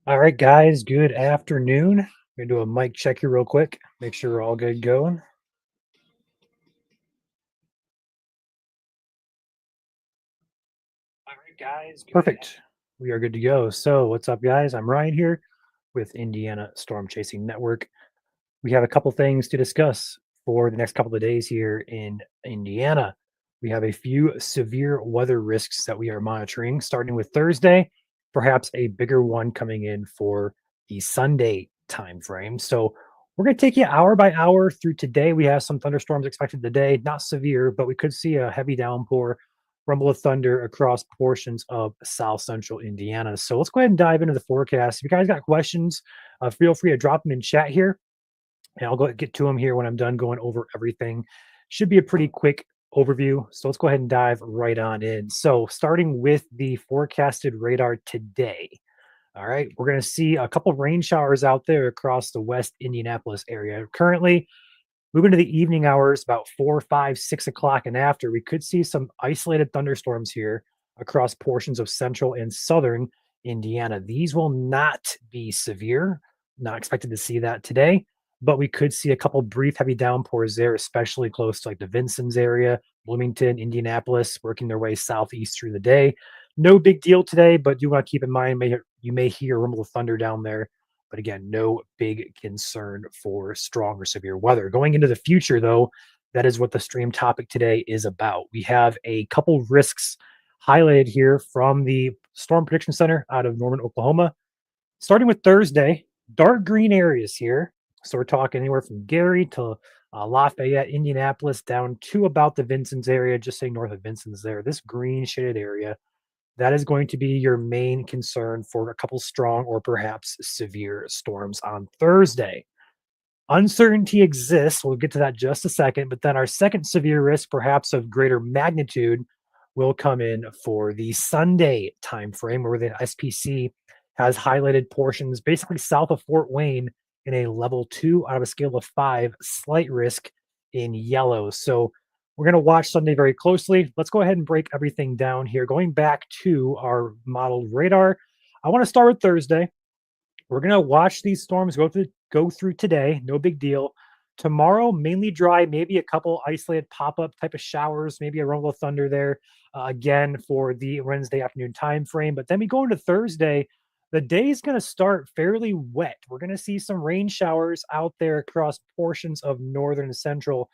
All right, guys, good afternoon. Gonna do a mic check here real quick. Make sure we're all good going. All right, guys. Perfect. We are good to go. So, what's up, guys? I'm Ryan here with Indiana Storm Chasing Network. We have a couple things to discuss for the next couple of days here in Indiana. We have a few severe weather risks that we are monitoring, starting with Thursday, perhaps a bigger one coming in for the Sunday time frame. So we're going to take you hour by hour through today. We have some thunderstorms expected today, not severe, but we could see a heavy downpour, rumble of thunder across portions of south central Indiana. So let's go ahead and dive into the forecast. If you guys got questions, feel free to drop them in chat here and I'll go get to them here when I'm done going over everything. Should be a pretty quick overview. So let's go ahead and dive right on in. So, starting with the forecasted radar today. All right, we're going to see a couple rain showers out there across the West Indianapolis area. Currently, moving to the evening hours, about 4, 5, 6 o'clock and after, we could see some isolated thunderstorms here across portions of central and southern Indiana. These will not be severe. Not expected to see that today, but we could see a couple brief heavy downpours there, especially close to like the Vincent's area, Bloomington, Indianapolis, working their way southeast through the day. No big deal today, but you want to keep in mind you may hear a rumble of thunder down there, but again, no big concern for strong or severe weather. Going into the future, though, that is what the stream topic today is about. We have a couple risks highlighted here from the Storm Prediction Center out of Norman, Oklahoma. Starting with Thursday, dark green areas here. So we're talking anywhere from Gary to Lafayette, Indianapolis, down to about the Vincent's area, just saying north of Vincent's there. This green shaded area that is going to be your main concern for a couple strong or perhaps severe storms on Thursday. Uncertainty exists. We'll get to that just a second, but then our second severe risk, perhaps of greater magnitude, will come in for the Sunday timeframe, where the SPC has highlighted portions basically south of Fort Wayne in a level 2 out of a scale of 5, slight risk in yellow. So we're going to watch Sunday very closely. Let's go ahead and break everything down here. Going back to our modeled radar, I want to start with Thursday. We're gonna watch these storms go through today, no big deal. Tomorrow, mainly dry, maybe a couple isolated pop-up type of showers, maybe a rumble of thunder there, again for the Wednesday afternoon time frame. But then we go into Thursday, the day is gonna start fairly wet. We're gonna see some rain showers out there across portions of northern and central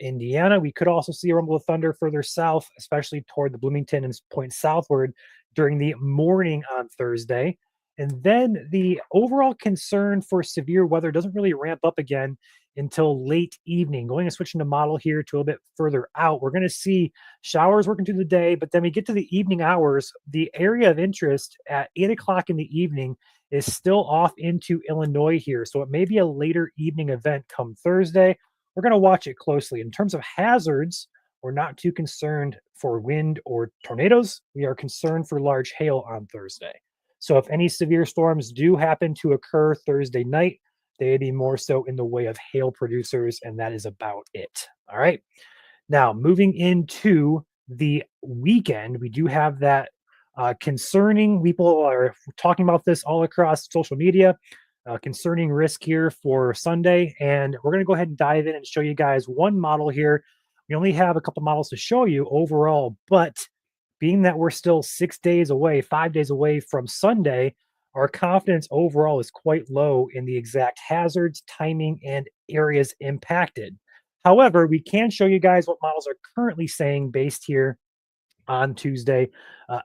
Indiana. We could also see a rumble of thunder further south, especially toward the Bloomington and point southward during the morning on Thursday. And then the overall concern for severe weather doesn't really ramp up again until late evening. Going and switching the model here to a little bit further out, we're going to see showers working through the day, but then we get to the evening hours. The area of interest at 8 o'clock in the evening is still off into Illinois here. So it may be a later evening event come Thursday. We're going to watch it closely. In terms of hazards, we're not too concerned for wind or tornadoes. We are concerned for large hail on Thursday. So if any severe storms do happen to occur Thursday night, they'd be more so in the way of hail producers, and that is about it. All right. Now, moving into the weekend, we do have that concerning. People are talking about this all across social media. Concerning risk here for Sunday, and we're going to go ahead and dive in and show you guys one model here. We only have a couple models to show you overall, but being that we're still 6 days away, 5 days away from Sunday, our confidence overall is quite low in the exact hazards, timing, and areas impacted. However, we can show you guys what models are currently saying based here on Tuesday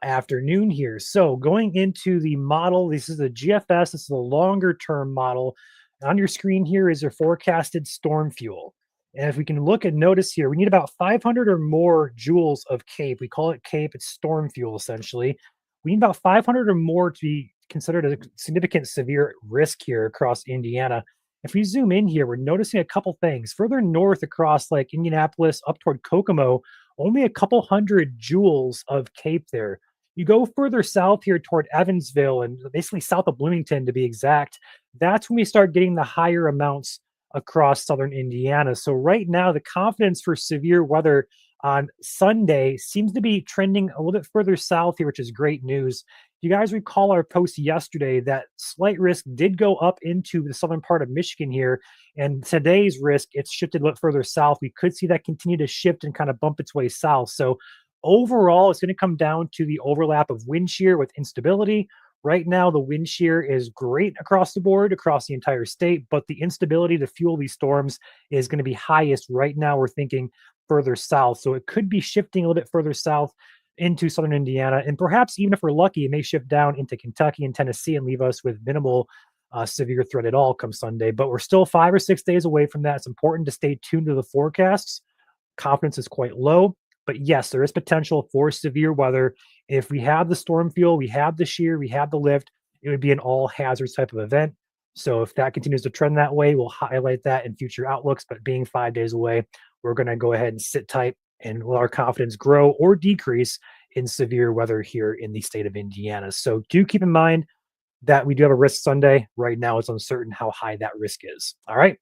afternoon here. So going into the model, this is the GFS, this is a longer term model. On your screen here is your forecasted storm fuel. And if we can look and notice here, we need about 500 or more joules of CAPE. We call it CAPE, it's storm fuel essentially. We need about 500 or more to be considered a significant severe risk here across Indiana. If we zoom in here, we're noticing a couple things. Further north across like Indianapolis up toward Kokomo, only a couple hundred joules of CAPE there. You go further south here toward Evansville and basically south of Bloomington to be exact, that's when we start getting the higher amounts across southern Indiana. So right now, the confidence for severe weather on Sunday seems to be trending a little bit further south here, which is great news. you guys recall our post yesterday, that slight risk did go up into the southern part of Michigan here. And today's risk, it's shifted a little further south. We could see that continue to shift and kind of bump its way south. So overall, it's going to come down to the overlap of wind shear with instability. Right now, the wind shear is great across the board, across the entire state, but the instability to fuel these storms is going to be highest right now. We're thinking further south. So it could be shifting a little bit further south into southern Indiana. And perhaps even if we're lucky, it may shift down into Kentucky and Tennessee and leave us with minimal severe threat at all come Sunday. But we're still 5 or 6 days away from that. It's important to stay tuned to the forecasts. Confidence is quite low. But yes, there is potential for severe weather. If we have the storm fuel, we have the shear, we have the lift, it would be an all hazards type of event. So if that continues to trend that way, we'll highlight that in future outlooks. But being 5 days away, we're going to go ahead and sit tight and let our confidence grow or decrease in severe weather here in the state of Indiana. So do keep in mind that we do have a risk Sunday. Right now, it's uncertain how high that risk is. All right.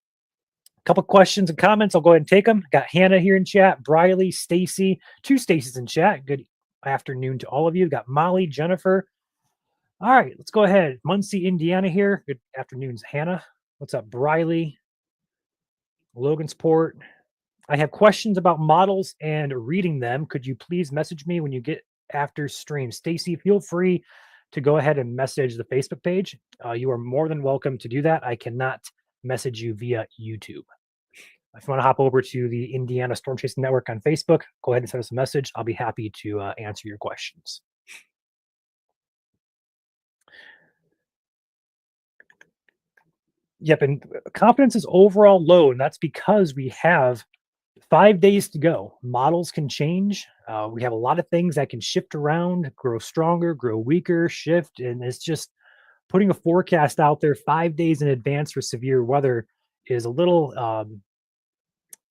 A couple questions and comments. I'll go ahead and take them. Got Hannah here in chat, Briley, Stacy, two Stacys in chat. Good afternoon to all of you. Got Molly, Jennifer. All right, let's go ahead. Muncie, Indiana here. Good afternoons, Hannah. What's up, Briley? Logansport. I have questions about models and reading them. Could you please message me when you get after stream? Stacy, feel free to go ahead and message the Facebook page. You are more than welcome to do that. I cannot message you via YouTube. If you want to hop over to the Indiana Storm Chasing Network on Facebook, go ahead and send us a message. I'll be happy to answer your questions. Yep, and confidence is overall low, and that's because we have 5 days to go. Models can change. We have a lot of things that can shift around, grow stronger, grow weaker, shift, and it's just putting a forecast out there 5 days in advance for severe weather is a little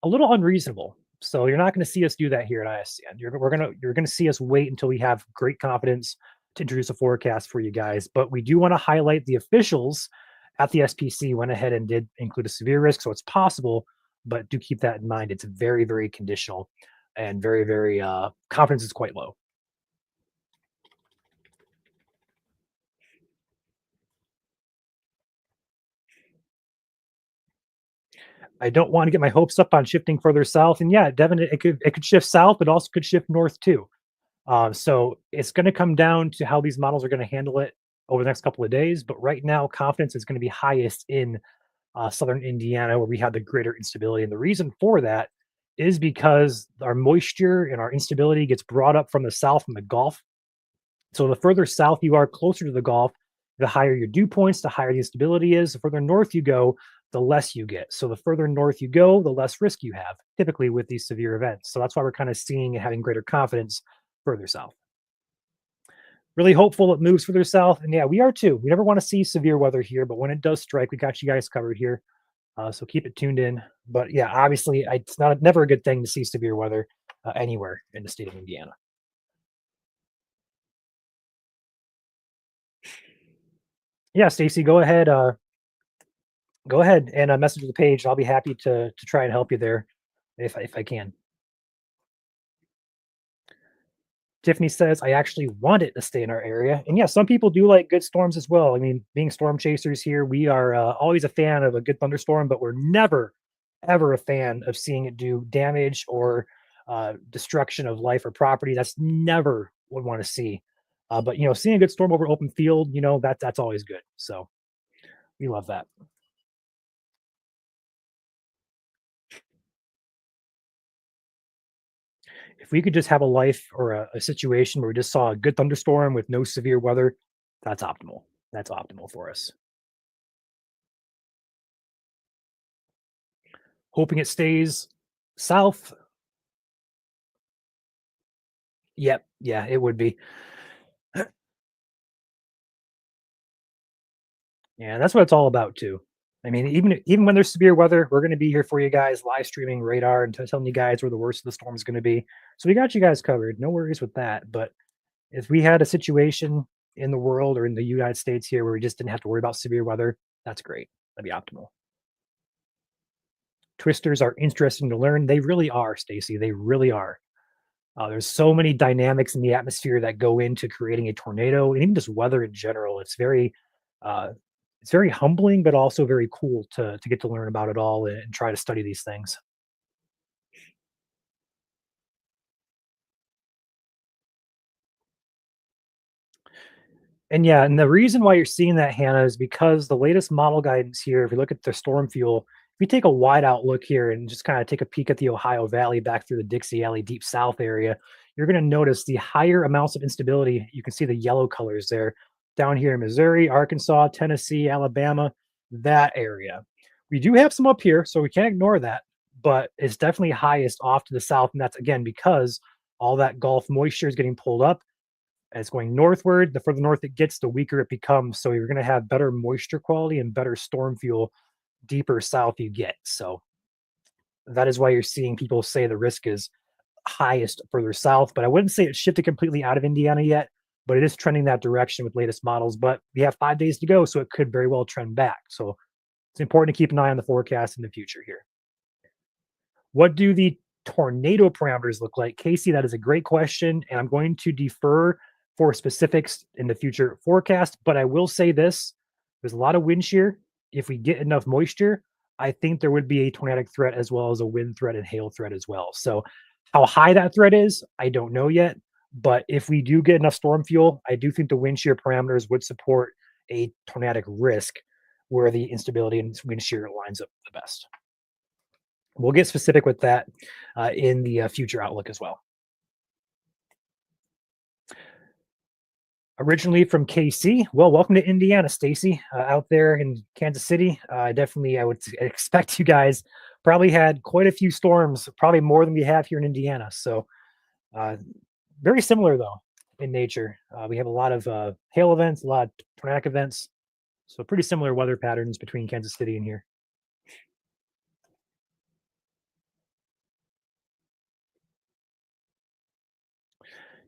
unreasonable. So you're not going to see us do that here at ISCN. You're gonna see us wait until we have great confidence to introduce a forecast for you guys. But we do want to highlight the officials at the SPC went ahead and did include a severe risk, so it's possible. But do keep that in mind. It's very, very conditional and very, very confidence is quite low. I don't want to get my hopes up on shifting further south. And yeah, Devin, it could shift south, but also could shift north too. So it's going to come down to how these models are going to handle it over the next couple of days. But right now, confidence is going to be highest in southern Indiana, where we have the greater instability. And the reason for that is because our moisture and our instability gets brought up from the south, from the Gulf. So the further south you are, closer to the Gulf, the higher your dew points, the higher the instability is. The further north you go, the less you get. So the further north you go, the less risk you have, typically with these severe events. So that's why we're kind of seeing and having greater confidence further south. Really hopeful it moves further south. And yeah, we are too. We never want to see severe weather here, but when it does strike, we got you guys covered here. So keep it tuned in. But yeah, obviously, it's never a good thing to see severe weather anywhere in the state of Indiana. Yeah, Stacy, go ahead. Go ahead and message the page. I'll be happy to try and help you there if I can. Tiffany says, I actually want it to stay in our area. And yeah, some people do like good storms as well. I mean, being storm chasers here, we are always a fan of a good thunderstorm, but we're never, ever a fan of seeing it do damage or destruction of life or property. That's never what we want to see. But, seeing a good storm over open field, that's always good. So we love that. If we could just have a life or a situation where we just saw a good thunderstorm with no severe weather, that's optimal. That's optimal for us. Hoping it stays south. Yep. Yeah, it would be. Yeah, that's what it's all about too. I mean, even when there's severe weather, we're going to be here for you guys, live streaming radar and telling you guys where the worst of the storm is going to be. So we got you guys covered. No worries with that. But if we had a situation in the world or in the United States here where we just didn't have to worry about severe weather, that's great. That'd be optimal. Twisters are interesting to learn. They really are, Stacy. They really are. There's so many dynamics in the atmosphere that go into creating a tornado, and even just weather in general. Uh, it's very humbling, but also very cool to get to learn about it all and try to study these things. And yeah, and the reason why you're seeing that, Hannah, is because the latest model guidance here, if you look at the storm fuel, if you take a wide out look here and just kind of take a peek at the Ohio Valley back through the Dixie Alley Deep South area, you're going to notice the higher amounts of instability. You can see the yellow colors there down here in Missouri, Arkansas, Tennessee, Alabama, that area. We do have some up here, so we can't ignore that, but it's definitely highest off to the south. And that's again because all that Gulf moisture is getting pulled up and it's going northward. The further north it gets, the weaker it becomes. So you're going to have better moisture quality and better storm fuel deeper south you get. So that is why you're seeing people say the risk is highest further south. But I wouldn't say it's shifted completely out of Indiana yet, but it is trending that direction with latest models. But we have 5 days to go, so it could very well trend back. So it's important to keep an eye on the forecast in the future here. What do the tornado parameters look like? Casey, that is a great question. And I'm going to defer for specifics in the future forecast. But I will say this, there's a lot of wind shear. If we get enough moisture, I think there would be a tornadic threat as well as a wind threat and hail threat as well. So, how high that threat is, I don't know yet. But if we do get enough storm fuel, I do think the wind shear parameters would support a tornadic risk where the instability and wind shear lines up the best. We'll get specific with that in the future outlook as well. Originally from KC. Well, welcome to Indiana, Stacy, out there in Kansas City. Definitely, I would expect you guys probably had quite a few storms, probably more than we have here in Indiana. So, uh, very similar though in nature. We have a lot of hail events, a lot of tornadic events. So, pretty similar weather patterns between Kansas City and here.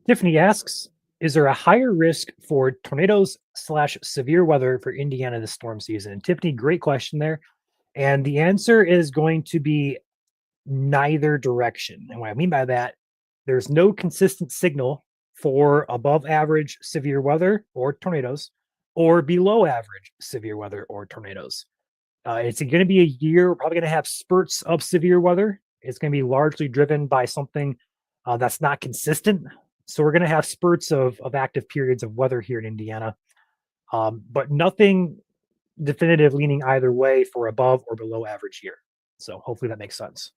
Tiffany asks, is there a higher risk for tornadoes slash severe weather for Indiana this storm season? And Tiffany, great question there. And the answer is going to be neither direction. And what I mean by that, there's no consistent signal for above average severe weather or tornadoes or below average severe weather or tornadoes. It's going to be a year, we're probably going to have spurts of severe weather. It's going to be largely driven by something that's not consistent. So we're going to have spurts of active periods of weather here in Indiana, but nothing definitive leaning either way for above or below average year. So hopefully that makes sense.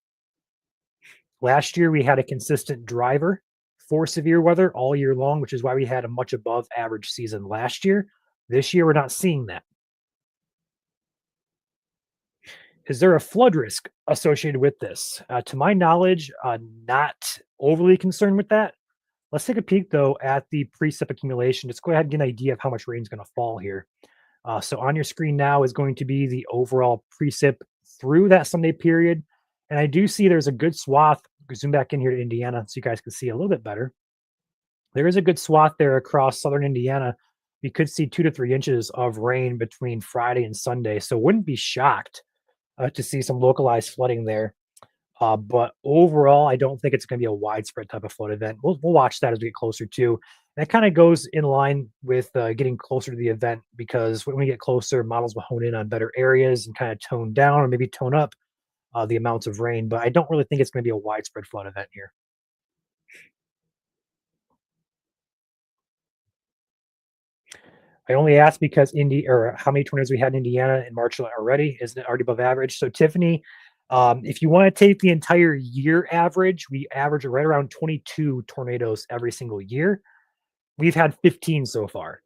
Last year, we had a consistent driver for severe weather all year long, which is why we had a much above average season last year. This year, we're not seeing that. Is there a flood risk associated with this? To my knowledge, not overly concerned with that. Let's take a peek though at the precip accumulation. Just go ahead and get an idea of how much rain is going to fall here. So on your screen now is going to be the overall precip through that Sunday period. And I do see there's a good swath. Zoom back in here to Indiana so you guys can see a little bit better. There is a good swath there across southern Indiana. You could see 2 to 3 inches of rain between Friday and Sunday. So wouldn't be shocked to see some localized flooding there. But overall, I don't think it's going to be a widespread type of flood event. We'll watch that as we get closer to. That kind of goes in line with getting closer to the event because when we get closer, models will hone in on better areas and kind of tone down or maybe tone up the amounts of rain. But I don't really think it's going to be a widespread flood event here. I only asked because how many tornadoes we had in Indiana in March already? Isn't it already above average? So Tiffany, if you want to take the entire year average, we average right around 22 tornadoes every single year. We've had 15 so far.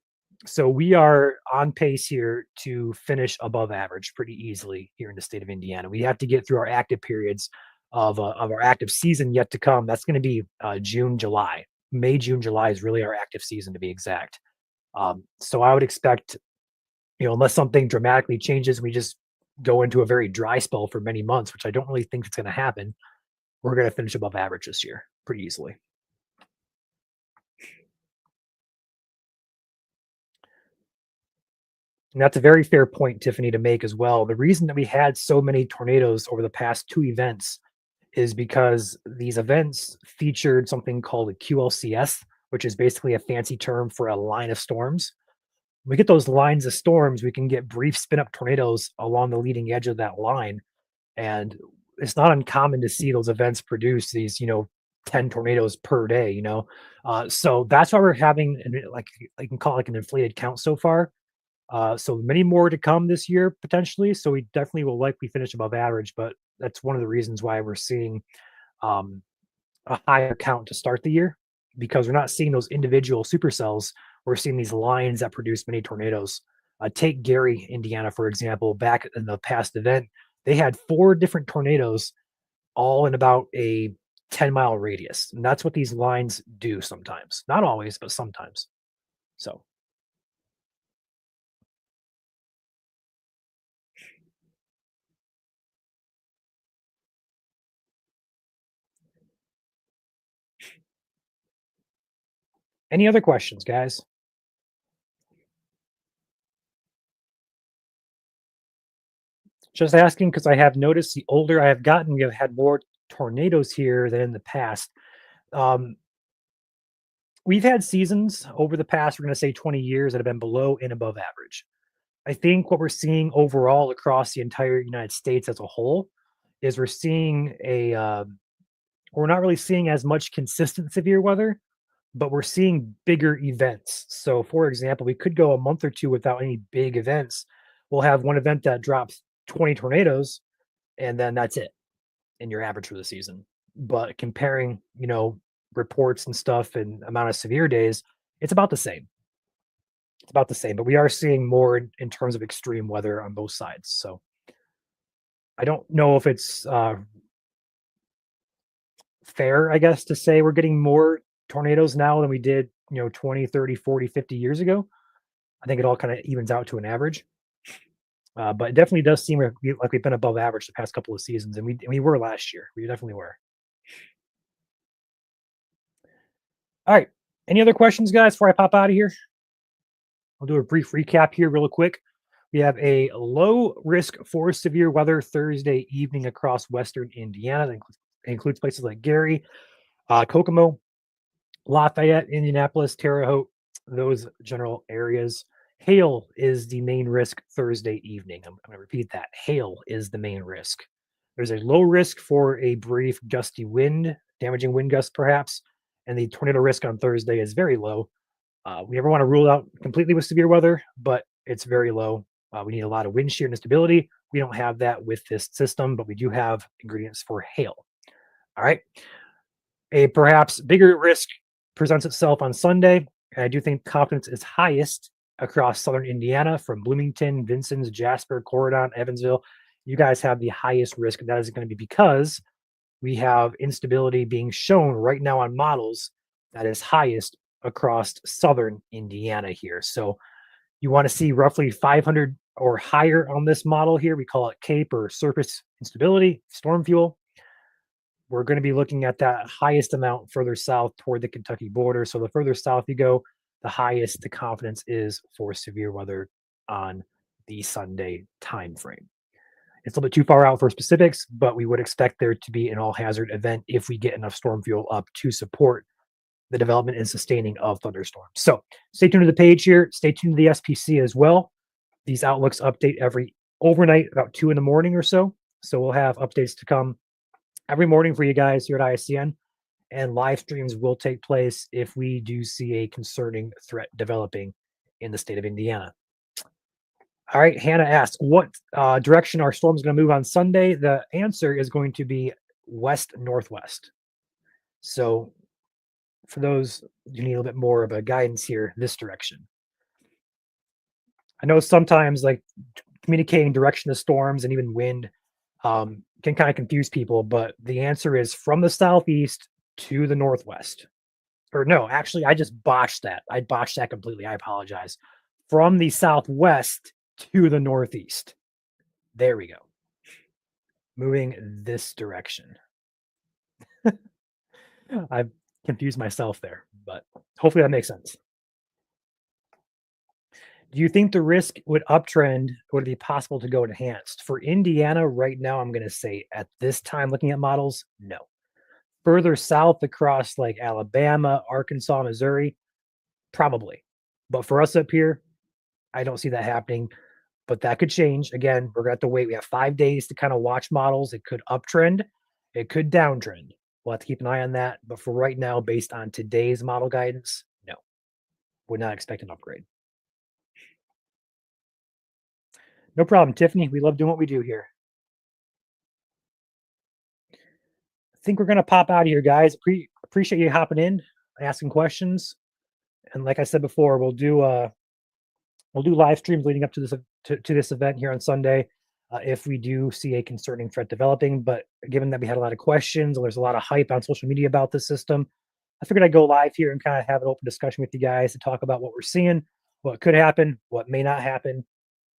So we are on pace here to finish above average pretty easily here in the state of Indiana. We have to get through our active periods of our active season yet to come. That's going to be June, July. May, June, July is really our active season to be exact. So I would expect, unless something dramatically changes, we just go into a very dry spell for many months, which I don't really think is going to happen. We're going to finish above average this year pretty easily. And that's a very fair point, Tiffany, to make as well. The reason that we had so many tornadoes over the past two events is because these events featured something called a QLCS, which is basically a fancy term for a line of storms. When we get those lines of storms, we can get brief spin up tornadoes along the leading edge of that line. And it's not uncommon to see those events produce these, 10 tornadoes per day, so that's why we're having like I can call it like an inflated count so far. So many more to come this year potentially. So we definitely will likely finish above average, but that's one of the reasons why we're seeing um, a higher count to start the year, because we're not seeing those individual supercells. We're seeing these lines that produce many tornadoes. Take Gary, Indiana, for example. Back in the past event, they had four different tornadoes all in about a 10-mile radius. And that's what these lines do sometimes. Not always, but sometimes. So, any other questions, guys? Just asking because I have noticed the older I have gotten, we have had more tornadoes here than in the past. Um, we've had seasons over the past, we're going to say 20 years, that have been below and above average. I think what we're seeing overall across the entire United States as a whole is we're not really seeing as much consistent severe weather, but we're seeing bigger events. So, for example, we could go a month or two without any big events. We'll have one event that drops 20 tornadoes, and then that's it in your average for the season. But comparing, reports and stuff and amount of severe days, it's about the same. It's about the same, but we are seeing more in terms of extreme weather on both sides. So I don't know if it's fair, I guess, to say we're getting more tornadoes now than we did, 20, 30, 40, 50 years ago. I think it all kind of evens out to an average. But it definitely does seem like we've been above average the past couple of seasons, and we were last year. We definitely were. All right. Any other questions, guys, before I pop out of here? I'll do a brief recap here, real quick. We have a low risk for severe weather Thursday evening across western Indiana. That includes places like Gary, Kokomo, Lafayette, Indianapolis, Terre Haute, those general areas. Hail is the main risk Thursday evening. I'm going to repeat that. Hail is the main risk. There's a low risk for a brief gusty wind, damaging wind gusts perhaps, and the tornado risk on Thursday is very low. We never want to rule out completely with severe weather, but it's very low. We need a lot of wind shear and stability. We don't have that with this system, but we do have ingredients for hail. All right. A perhaps bigger risk presents itself on Sunday. And I do think confidence is highest across southern Indiana from Bloomington, Vincennes, Jasper, Corydon, Evansville. You guys have the highest risk. And that is going to be because we have instability being shown right now on models that is highest across southern Indiana here. So you want to see roughly 500 or higher on this model here. We call it CAPE or surface instability, storm fuel. We're going to be looking at that highest amount further south toward the Kentucky border. So the further south you go, the highest the confidence is for severe weather on the Sunday time frame. It's a little bit too far out for specifics, but we would expect there to be an all hazard event if we get enough storm fuel up to support the development and sustaining of thunderstorms. So stay tuned to the page here. Stay tuned to the SPC as well. These outlooks update every overnight about 2 in the morning or so. So we'll have updates to come every morning for you guys here at ISCN, and live streams will take place if we do see a concerning threat developing in the state of Indiana. All right, Hannah asks, what direction our storm is going to move on Sunday? The answer is going to be west-northwest. So for those you need a little bit more of a guidance here, this direction. I know sometimes like communicating direction of storms and even wind can kind of confuse people, but the answer is from the southeast to the northwest. Or no, actually, I just botched that. I botched that completely. I apologize. From the southwest to the northeast. There we go. Moving this direction. I've confused myself there, but hopefully that makes sense. Do you think the risk would uptrend? Would it be possible to go enhanced? For Indiana right now, I'm going to say at this time, looking at models, no. Further south across like Alabama, Arkansas, Missouri, probably. But for us up here, I don't see that happening. But that could change. Again, we're going to have to wait. We have 5 days to kind of watch models. It could uptrend, it could downtrend. We'll have to keep an eye on that. But for right now, based on today's model guidance, no, would not expect an upgrade. No problem, Tiffany. We love doing what we do here. I think we're going to pop out of here, guys. Appreciate you hopping in, asking questions. And like I said before, we'll do live streams leading up to this event here on Sunday if we do see a concerning threat developing. But given that we had a lot of questions, there's a lot of hype on social media about this system, I figured I'd go live here and kind of have an open discussion with you guys to talk about what we're seeing, what could happen, what may not happen,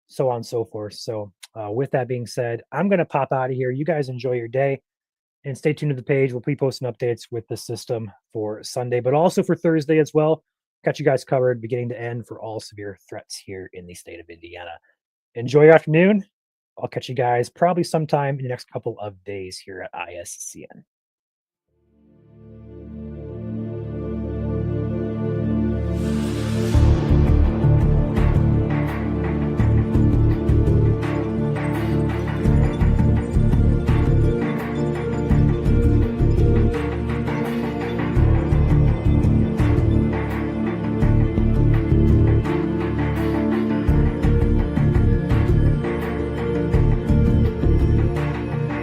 so on and so forth. So, with that being said, I'm going to pop out of here. You guys enjoy your day and stay tuned to the page. We'll be posting updates with the system for Sunday, but also for Thursday as well. Got you guys covered beginning to end for all severe threats here in the state of Indiana. Enjoy your afternoon. I'll catch you guys probably sometime in the next couple of days here at ISCN.